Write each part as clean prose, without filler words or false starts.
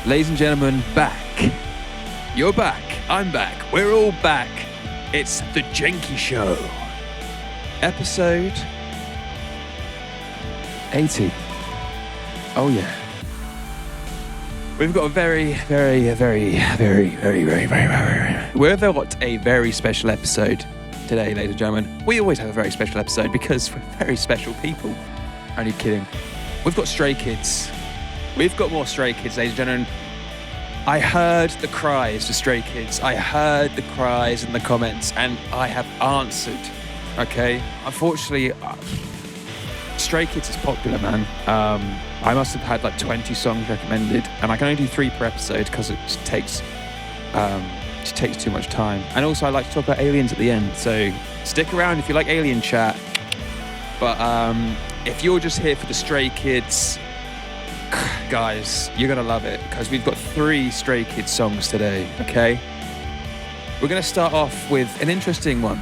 Ladies and gentlemen, back. You're back. I'm back. We're all back. It's the Jenkii Show. Episode 80. Oh yeah. We've got a we've got a very special episode today, ladies and gentlemen. We always have a very special episode because we're very special people. Only kidding. We've got Stray Kids. We've got more Stray Kids, ladies and gentlemen. I heard the cries for Stray Kids. I heard the cries in the comments, and I have answered. Okay? Unfortunately, Stray Kids is popular, man. I must have had like 20 songs recommended, and I can only do 3 per episode because it just takes too much time. And also, I like to talk about aliens at the end, so stick around if you like alien chat. But if you're just here for the Stray Kids, guys, you're gonna love it because we've got 3 Stray Kids songs today. Okay, we're gonna start off with an interesting one.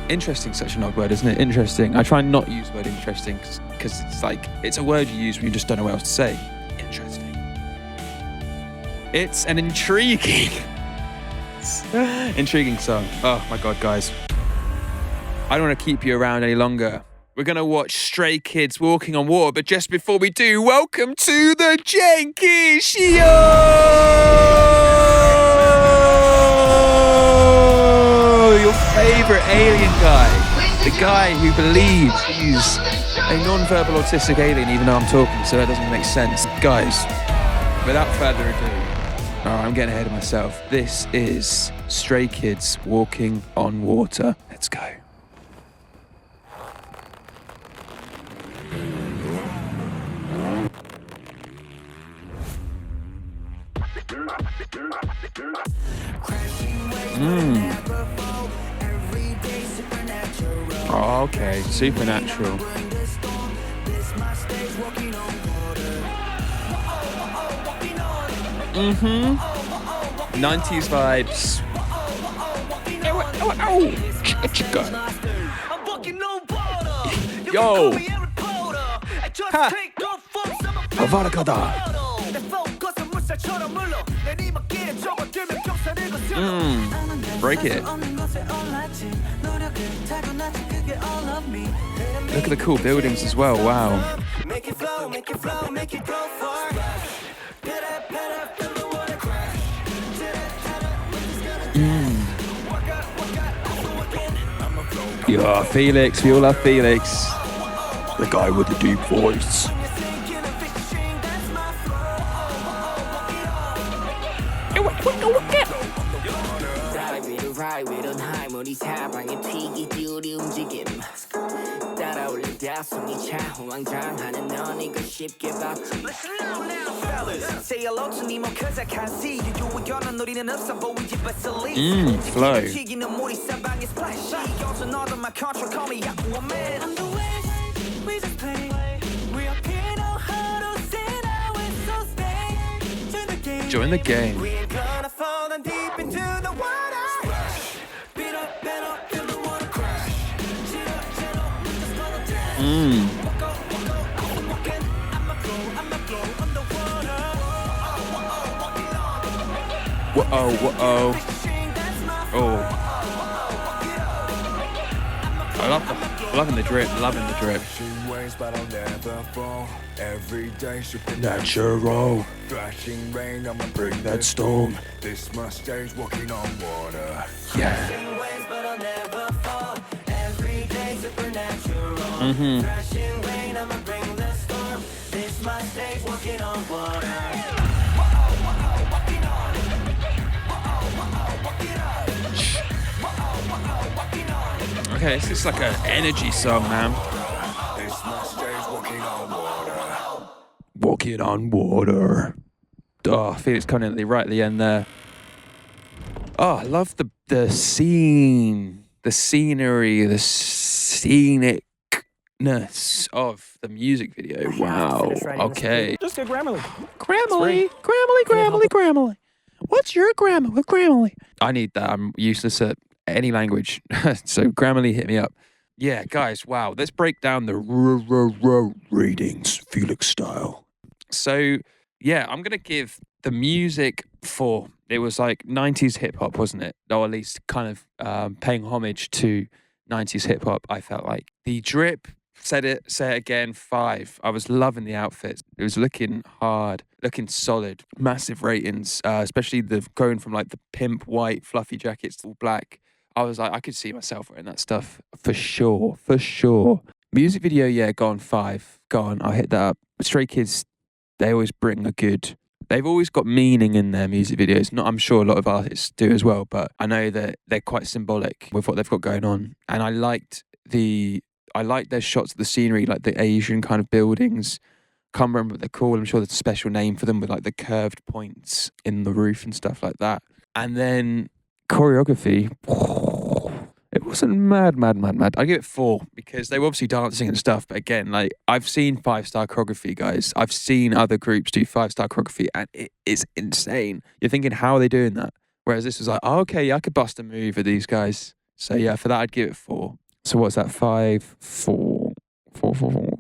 Interesting, such an odd word, isn't it? Interesting. I try not to use the word interesting because it's like it's a word you use when you just don't know what else to say. Interesting. It's an intriguing song. Oh my god, guys, I don't want to keep you around any longer. We're going to watch Stray Kids Walking on Water, but just before we do, welcome to the Jenkii Show! Your favourite alien guy. The guy who believes he's a non-verbal autistic alien, even though I'm talking, so that doesn't make sense. Guys, without further ado, I'm getting ahead of myself. This is Stray Kids Walking on Water. Let's go. Oh, okay, supernatural. 90s vibes. Yo. Ha. Avarakada. Break it. Look at the cool buildings as well. Wow. Yeah, Felix. We all love Felix. The guy with the deep voice. Flow. Join the game. Whoa. Oh. Loving the drip. Natural. Thrashing rain, I'ma Bring that storm. This my stage walking on water. Yeah. Thrashing rain, I'ma bring the storm. This my stage walking on water. Okay, this is like an energy song, man. This my stage walking on water. Walking on water. Oh, I feel it's coming in right at the end there. Oh, I love the scene, the scenery, the scenicness of the music video. Wow. Okay. Just go Grammarly. Grammarly. What's your Grammarly? I need that. I'm useless at any language. So Grammarly, hit me up. Yeah, guys, wow. Let's break down the ratings, Felix style. So Yeah, I'm going to give the music 4. It was like 90s hip hop, wasn't it? Or at least kind of paying homage to 90s hip hop, I felt like. The drip, say it again, 5. I was loving the outfits. It was looking hard, looking solid. Massive ratings, especially the going from like the pimp white fluffy jackets to all black. I was like, I could see myself wearing that stuff for sure, for sure. Music video, yeah, go on 5. Go on, I'll hit that up. Stray Kids, they always bring a good... They've always got meaning in their music videos. Not, I'm sure a lot of artists do as well, but I know that they're quite symbolic with what they've got going on. And I liked their shots of the scenery, like the Asian kind of buildings. Can't remember what they're called. I'm sure there's a special name for them with like the curved points in the roof and stuff like that. And then choreography, it wasn't mad. I give it 4 because they were obviously dancing and stuff. But again, like I've seen 5-star choreography, guys. I've seen other groups do 5-star choreography and it is insane. You're thinking, how are they doing that? Whereas this was like, oh, okay, yeah, I could bust a move with these guys. So yeah, for that, I'd give it 4. So what's that? 5, 4.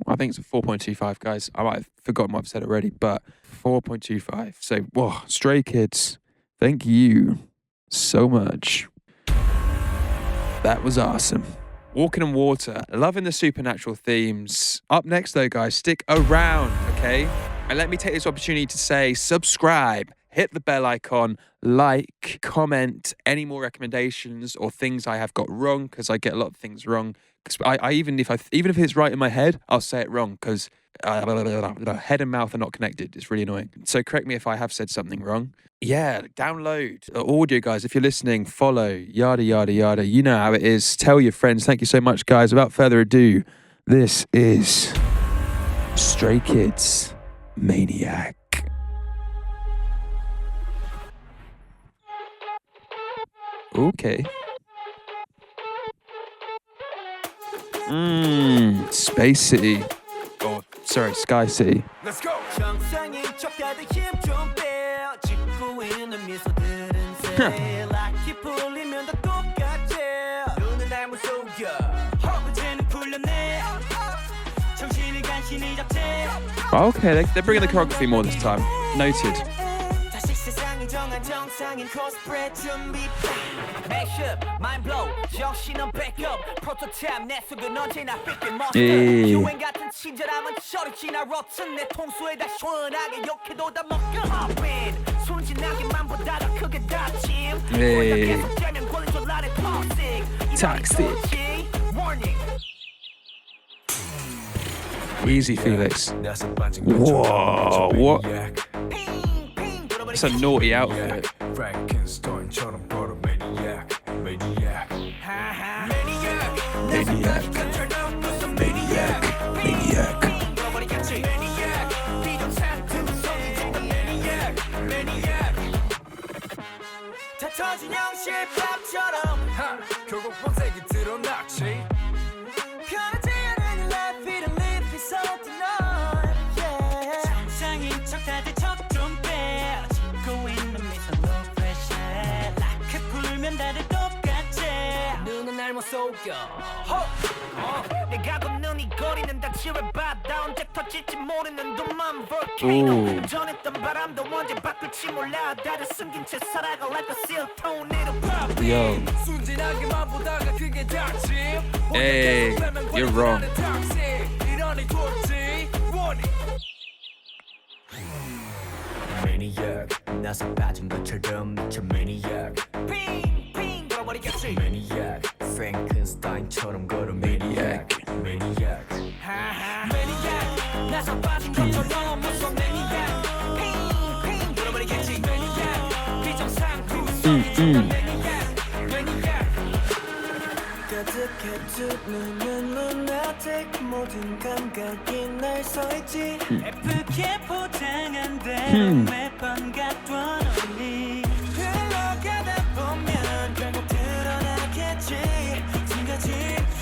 I think it's a 4.25, guys. I might have forgotten what I've said already, but 4.25. So, whoa, Stray Kids, thank you so much. That was awesome. Walking on Water, loving the supernatural themes. Up next, though, guys, stick around, okay? And let me take this opportunity to say subscribe, hit the bell icon, like, comment, any more recommendations or things I have got wrong, because I get a lot of things wrong. Because even if it's right in my head, I'll say it wrong because head and mouth are not connected. It's really annoying. So correct me if I have said something wrong. Yeah, download audio, guys. If you're listening, follow, yada, yada, yada. You know how it is. Tell your friends. Thank you so much, guys. Without further ado, this is Stray Kids Maniac. Okay. Space City. Oh, sorry, Sky City. Let's go. 정상인 척하듯 힘좀 빼. 짓고 있는 미소들은 새. 락이 풀리면 다 똑같지. 눈은 날 무서워. 허브제는 풀렸네. 정신을 간신히 잡지. Okay, they're bringing the choreography more this time. Noted. 다시 세상이 정한 정상인 코스프레 준비. Mashup, mind blow, 정신은 backup. Prototype 내 속은 언제나 삐끗 monster. 유행 같은 친절함은 저리 지나 rotten. 내 통수에 다 시원하게 욕해도 다 먹여. Hop in, 순진하게만 보다가 크게 다짐. 계속되면 권리줄 아래 toxic. Warning. Easy, Felix. Whoa, what? It's a naughty outfit. Maniac. 다 터진 형실밥처럼 결국 본색이 드러났지. 편하지 않은 life, 이런 episode tonight. 정상인 척 다들 척좀 빼. 짓고 있는 미소 no pressure. 락해 풀면 다들 똑같지. 눈은 날 못 속여. 내가 걷는 이 거리는 다 지뢰바다. 언제 터질지 모르는 도만 volcano. 전했던 바람도 언제 바꿀지 몰라. 다들 숨긴 채 살아가 like a seal tornado pop. Yo. 순진하게만 보다가 그게 닥침. Hey, you're wrong. 이러니 좋지. Warning. Maniac, 나서 빠진 것처럼 미쳐 Maniac. 핑 돌아버리겠지. Maniac, Frankenstein처럼 걸어 Maniac. Maniac, 나서 빠진 것처럼 무서워 Maniac. 핑 돌아버리겠지. Maniac, 비정상도 Maniac. 가득해 두 눈은 lunatic. 모든 감각이 날 서있지. 예쁘게 포장한 대로 매번 같던 우리. 흘러가다 보면 결국 드러나겠지. 지금까지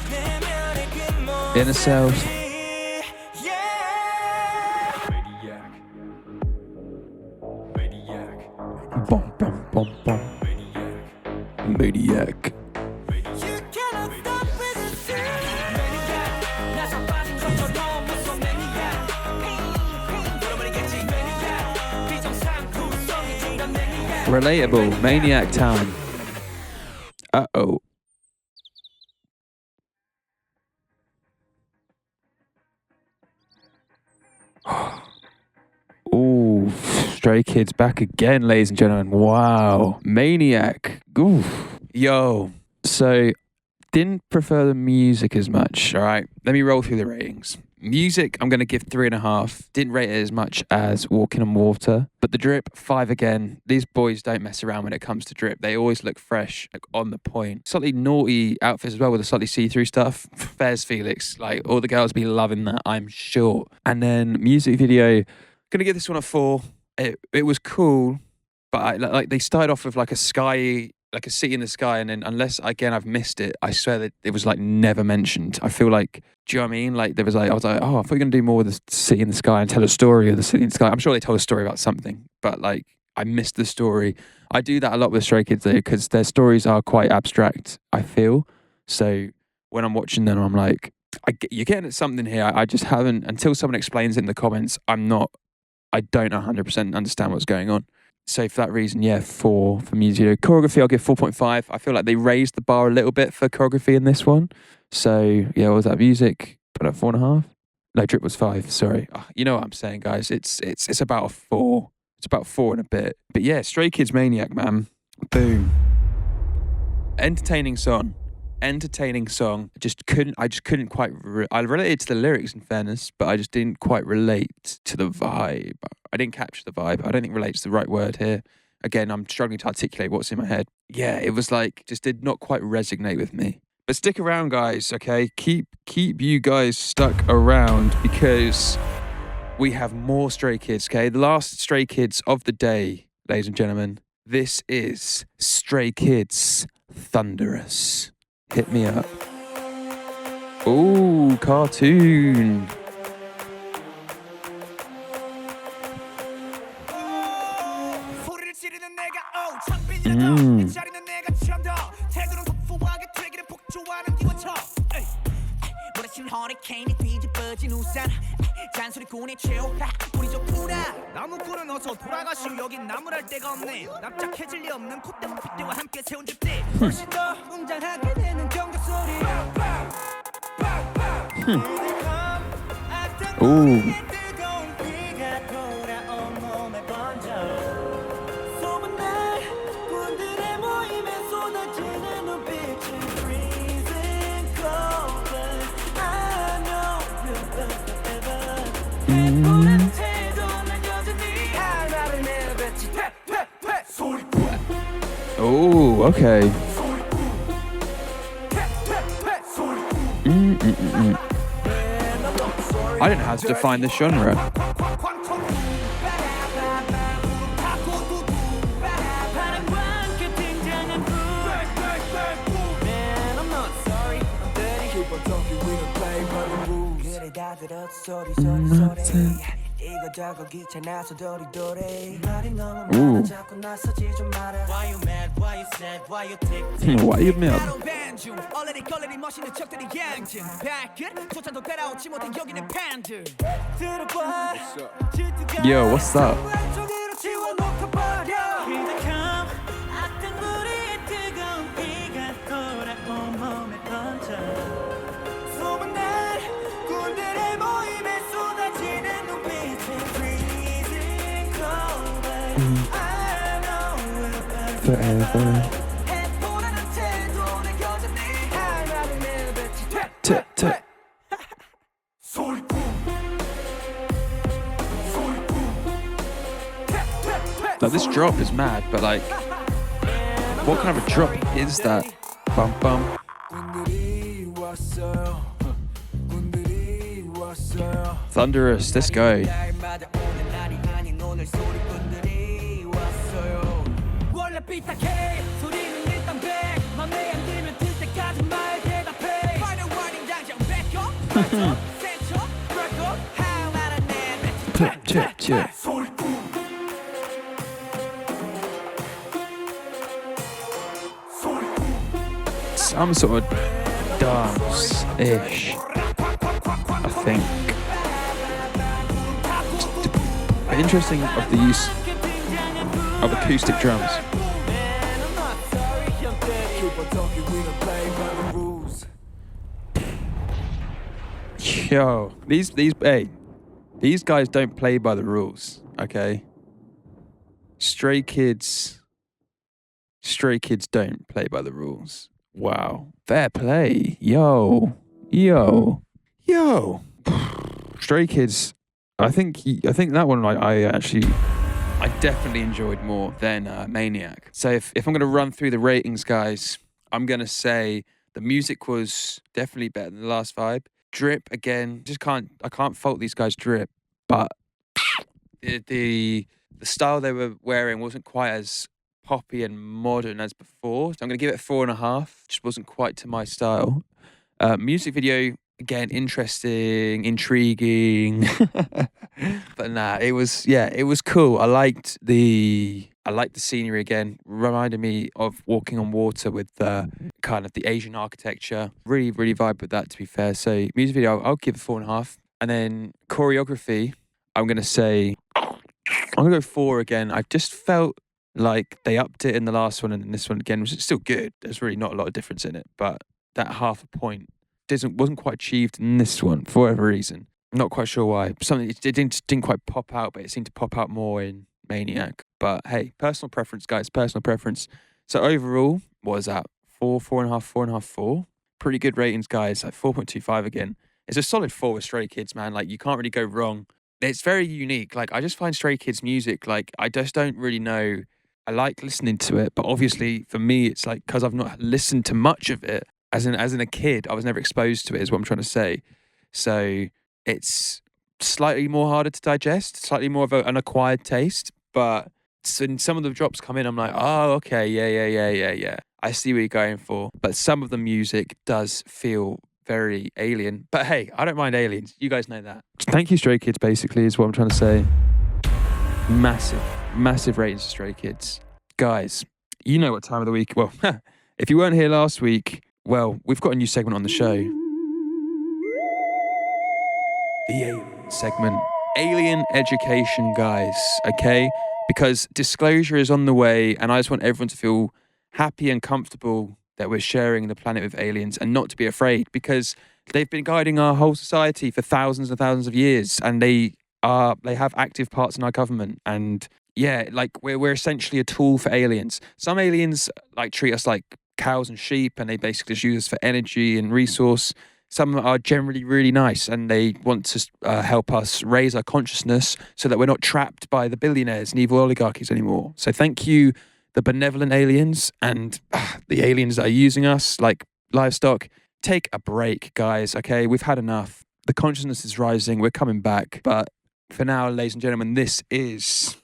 내면의 그 모든 Inner self. Bom. Maniac. Relatable. Maniac time. Uh-oh. Ooh, Stray Kids back again, ladies and gentlemen. Wow. Maniac. Ooh. Yo. So, didn't prefer the music as much, all right? Let me roll through the ratings. Music, I'm going to give 3.5. Didn't rate it as much as Walking on Water. But the drip, 5 again. These boys don't mess around when it comes to drip. They always look fresh, like on the point. Slightly naughty outfits as well with the slightly see-through stuff. Fairs Felix, like all the girls be loving that, I'm sure. And then music video, going to give this one a 4. It was cool, but like they started off with like a sky, like a city in the sky, and then unless again I've missed it, I swear that it was like never mentioned. I feel like, do you know what I mean? Like there was like, I was like, oh, I thought you were gonna do more with the city in the sky and tell a story of the city in the sky. I'm sure they told a story about something, but like I missed the story. I do that a lot with Stray Kids though, because their stories are quite abstract, I feel. So when I'm watching them, I'm like, you're getting at something here. I just haven't, until someone explains it in the comments, I don't 100% understand what's going on. So for that reason, yeah, 4 for music video. Choreography, I'll give 4.5. I feel like they raised the bar a little bit for choreography in this one. So yeah, what was that? Music, but at 4.5? No, drip was 5, sorry. You know what I'm saying, guys. It's about a 4. It's about 4 and a bit. But yeah, Stray Kids Maniac, man. Boom. Entertaining song. I just couldn't quite. I related to the lyrics, in fairness, but I just didn't quite relate to the vibe. I didn't capture the vibe. I don't think relate's the right word here. Again, I'm struggling to articulate what's in my head. Yeah, it was like just did not quite resonate with me. But stick around, guys. Okay, keep you guys stuck around because we have more Stray Kids. Okay, the last Stray Kids of the day, ladies and gentlemen. This is Stray Kids Thunderous. Hit me up. Ooh, cartoon. 허리케인이 뒤집어진 우산 잔소리꾼이 최후라 우리 좋구나 나무꾼은 어서 돌아가시오 여긴 나무랄 데가 없네 납작해질 리 없는 콧대와 핏대와 함께 세운 집대 훨씬 더 웅장하게 되는 경적 소리 Ooh. Oh, okay. I don't know how to define this genre. Ooh. Why you mad? Yo, what's up? Forever. Now this drop is mad, but like, what kind of a drop is that? Bum bum. Thunderous, let's go. Some sort of dance-ish, I think. Interesting of the use. of acoustic drums. Yo, these guys don't play by the rules, okay? Stray Kids don't play by the rules. Wow. Fair play. Yo. Stray Kids, I think that one I definitely enjoyed more than Maniac. So if I'm going to run through the ratings, guys, I'm going to say the music was definitely better than the last vibe. Drip, again, I can't fault these guys' drip, but the style they were wearing wasn't quite as poppy and modern as before. So I'm going to give it 4.5. Just wasn't quite to my style. Music video, again, interesting, intriguing. But nah, it was cool. I liked the scenery again. Reminded me of walking on water with kind of the Asian architecture. Really, really vibe with that, to be fair. So music video, I'll give it 4.5. And then choreography, I'm going to go 4 again. I just felt like they upped it in the last one, and in this one again, which is still good. There's really not a lot of difference in it, but that half a point wasn't quite achieved in this one for whatever reason. I'm not quite sure why. Something it didn't quite pop out, but it seemed to pop out more in Maniac. But hey, personal preference, guys, personal preference. So overall, what is that? 4, 4.5, 4. Pretty good ratings, guys. Like 4.25 again. It's a solid 4 with Stray Kids, man. Like, you can't really go wrong. It's very unique. Like, I just find Stray Kids music, like, I just don't really know. I like listening to it, but obviously for me, it's like, because I've not listened to much of it, as in a kid, I was never exposed to it, is what I'm trying to say. So it's slightly more harder to digest, slightly more of an acquired taste, but when some of the drops come in, I'm like, oh, okay, yeah. I see what you're going for. But some of the music does feel very alien. But hey, I don't mind aliens. You guys know that. Thank you, Stray Kids, basically, is what I'm trying to say. Massive ratings for Stray Kids. Guys, you know what time of the week. Well, if you weren't here last week, well, we've got a new segment on the show. The Alien segment. Alien education, guys, okay? Because disclosure is on the way, and I just want everyone to feel happy and comfortable that we're sharing the planet with aliens and not to be afraid, because they've been guiding our whole society for thousands and thousands of years, and they have active parts in our government, and yeah, like we're essentially a tool for aliens. Some aliens like treat us like cows and sheep, and they basically just use us for energy and resource. Some are generally really nice, and they want to help us raise our consciousness so that we're not trapped by the billionaires and evil oligarchies anymore. So thank you, the benevolent aliens, and the aliens that are using us like livestock. Take a break, guys, okay? We've had enough. The consciousness is rising. We're coming back. But for now, ladies and gentlemen, this is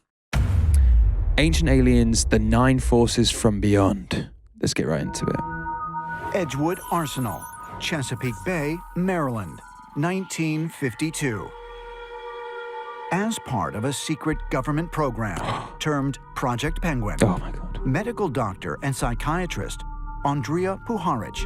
Ancient Aliens, the 9 Forces from Beyond. Let's get right into it. Edgewood Arsenal, Chesapeake Bay, Maryland, 1952. As part of a secret government program termed Project Penguin, Oh my God. medical doctor and psychiatrist Andrea Puharich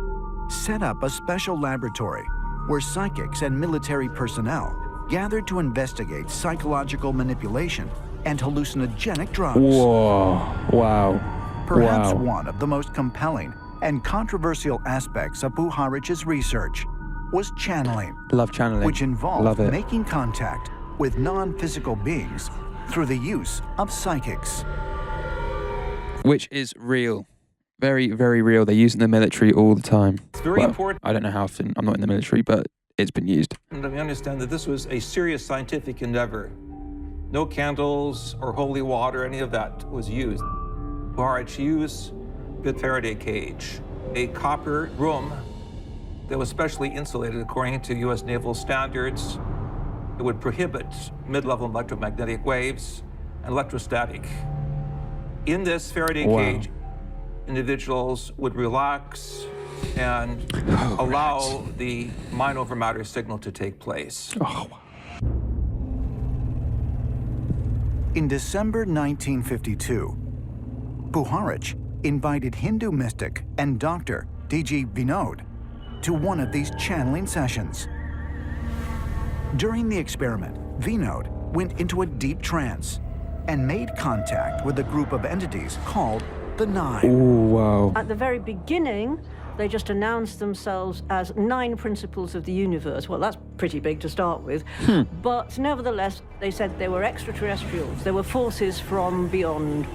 set up a special laboratory where psychics and military personnel gathered to investigate psychological manipulation and hallucinogenic drugs. Whoa. Wow. Perhaps Wow. one of the most compelling and controversial aspects of Puharich's research was channeling, Love channeling. which Love involved it. making contact with non-physical beings through the use of psychics. Which is real. Very, very real. They use it in the military all the time. It's very Well, important I don't know how often. I'm not in the military, but it's been used. that we understand that this was a serious scientific endeavor. No candles or holy water, any of that was used. Puharich used the Faraday cage, a copper room that was specially insulated according to U.S. naval standards. It would prohibit mid-level electromagnetic waves and electrostatic. In this Faraday Wow. cage, individuals would relax and allow the mind over matter signal to take place. Oh, wow. In December 1952, Puharich invited Hindu mystic and doctor D.G. Vinod to one of these channeling sessions. During the experiment, Vinod went into a deep trance. and made contact with a group of entities called the Nine. Oh, wow. At the very beginning, they just announced themselves as 9 principles of the universe. Well, that's pretty big to start with. But nevertheless, they said they were extraterrestrials. They were forces from beyond.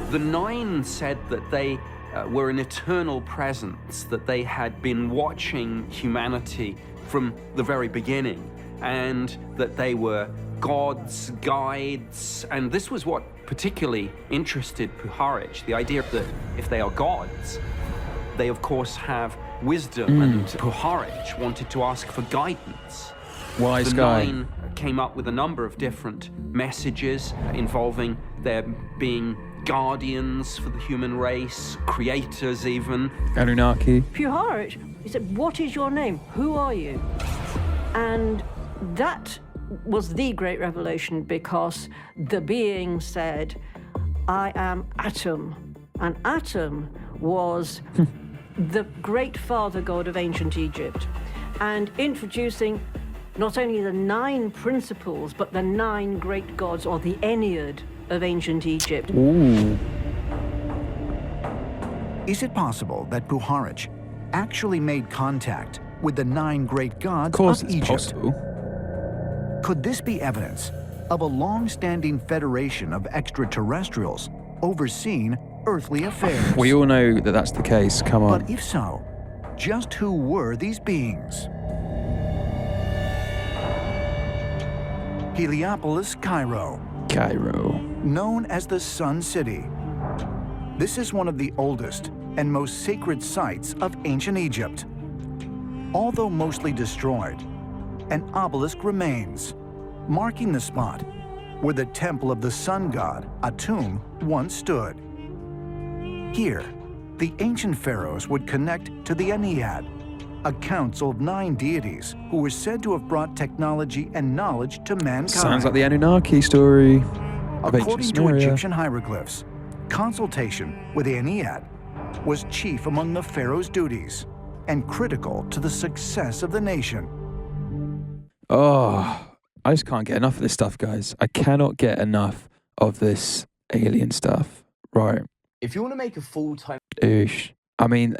The 9 said that they were an eternal presence, that they had been watching humanity from the very beginning, and that they were gods, guides, and this was what particularly interested Puharich, the idea that if they are gods, they of course have wisdom, and Puharich wanted to ask for guidance. Wise The guy. 9 came up with a number of different messages involving there being guardians for the human race, creators even. Anunnaki. Puharich, he said, what is your name? Who are you? And that was the great revelation, because the being said, I am Atum. And Atum was the great father god of ancient Egypt, and introducing not only the 9 principles, but the 9 great gods, or the Ennead of ancient Egypt. Ooh. Is it possible that Puharich actually made contact with the 9 great gods Of course of it's Egypt? possible. Could this be evidence of a long-standing federation of extraterrestrials overseeing earthly affairs? We all know that that's the case. Come on. But if so, just who were these beings? Heliopolis, Cairo, Cairo. known as the Sun City. This is one of the oldest and most sacred sites of ancient Egypt. Although mostly destroyed, an obelisk remains, marking the spot where the temple of the sun god, Atum, once stood. Here, the ancient pharaohs would connect to the Ennead, a council of 9 deities who were said to have brought technology and knowledge to mankind. Sounds like the Anunnaki story of ancient According to Sumeria. Egyptian hieroglyphs, consultation with the Ennead was chief among the pharaoh's duties and critical to the success of the nation. Oh, I just can't get enough of this stuff, guys. I cannot get enough of this alien stuff. Right. If you want to make a full-time Oosh. I mean,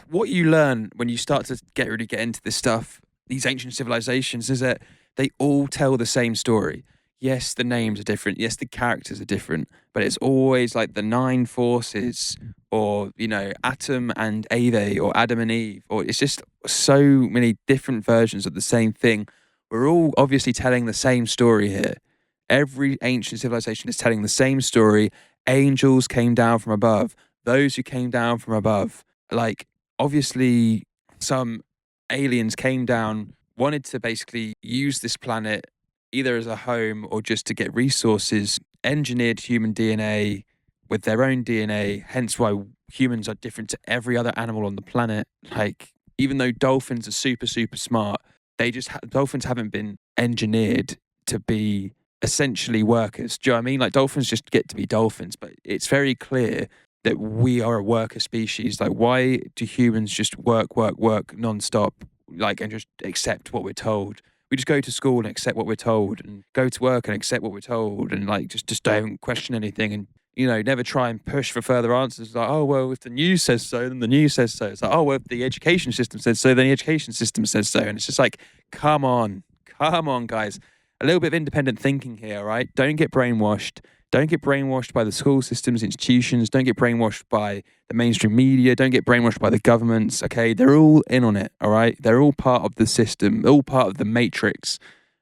what you learn when you start to really get into this stuff, these ancient civilizations, is that they all tell the same story. Yes, the names are different. Yes, the characters are different. But it's always like the 9 forces, or, you know, Atum and Eve, or Adam and Eve, or it's just so many different versions of the same thing. We're all obviously telling the same story here. Every ancient civilization is telling the same story. Angels came down from above. Those who came down from above. Like, obviously, some aliens came down, wanted to basically use this planet either as a home or just to get resources, engineered human DNA with their own DNA, hence why humans are different to every other animal on the planet. Like, even though dolphins are super, super smart, they just dolphins haven't been engineered to be essentially workers. Do you know what I mean? Like, dolphins just get to be dolphins, but it's very clear that we are a worker species. Like, why do humans just work nonstop, like, and just accept what we're told? We just go to school and accept what we're told, and go to work and accept what we're told, and like just don't question anything, and, you know, never try and push for further answers. Like, oh, well, if the news says so, then the news says so. It's like, oh, well, if the education system says so, then the education system says so. And it's just like, come on, guys. A little bit of independent thinking here, right? Don't get brainwashed. Don't get brainwashed by the school systems, institutions. Don't get brainwashed by the mainstream media. Don't get brainwashed by the governments, okay? They're all in on it, all right? They're all part of the system, all part of the matrix,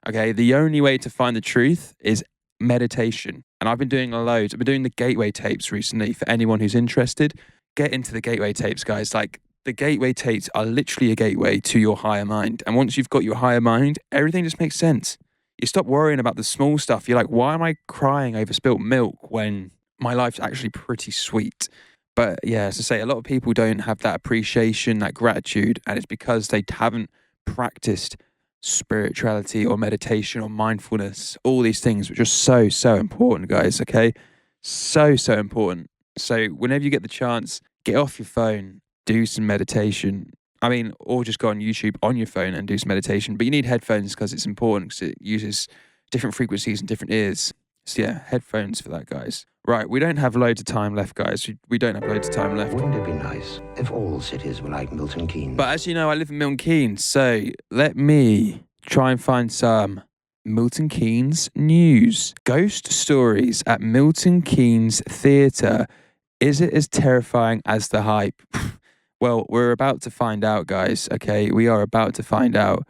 okay? The only way to find the truth is meditation. And I've been doing loads. I've been doing the gateway tapes recently for anyone who's interested. Get into the gateway tapes, guys. Like, the gateway tapes are literally a gateway to your higher mind. And once you've got your higher mind, everything just makes sense. You stop worrying about the small stuff. You're like, why am I crying over spilt milk when my life's actually pretty sweet? But yeah, as I say, a lot of people don't have that appreciation, that gratitude, and it's because they haven't practiced spirituality or meditation or mindfulness, all these things, which are so, so important, guys, okay? So, so important. So whenever you get the chance, get off your phone, do some meditation. I mean, or just go on YouTube on your phone and do some meditation. But you need headphones because it's important, because it uses different frequencies and different ears. So yeah, headphones for that, guys. Right, we don't have loads of time left, guys. We don't have loads of time left. Wouldn't it be nice if all cities were like Milton Keynes? But as you know, I live in Milton Keynes, so let me try and find some Milton Keynes news. Ghost stories at Milton Keynes Theatre. Is it as terrifying as the hype? Well, we're about to find out, guys, okay? We are about to find out.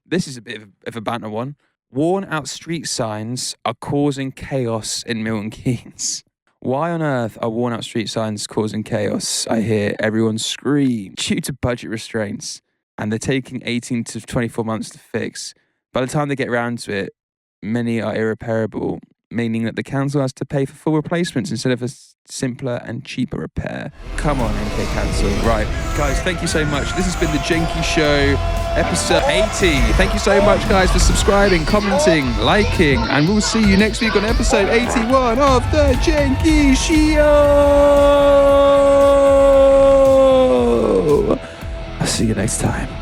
This is a bit of a banter one. Worn out street signs are causing chaos in Milton Keynes. Why on earth are worn out street signs causing chaos? I hear everyone scream due to budget restraints, and they're taking 18 to 24 months to fix. By the time they get around to it, many are irreparable, meaning that the council has to pay for full replacements instead of a simpler and cheaper repair. Come on, MK Council. Right, guys, thank you so much. This has been the Jenkii Show, episode 80. Thank you so much, guys, for subscribing, commenting, liking, and we'll see you next week on episode 81 of the Jenkii Show. I'll see you next time.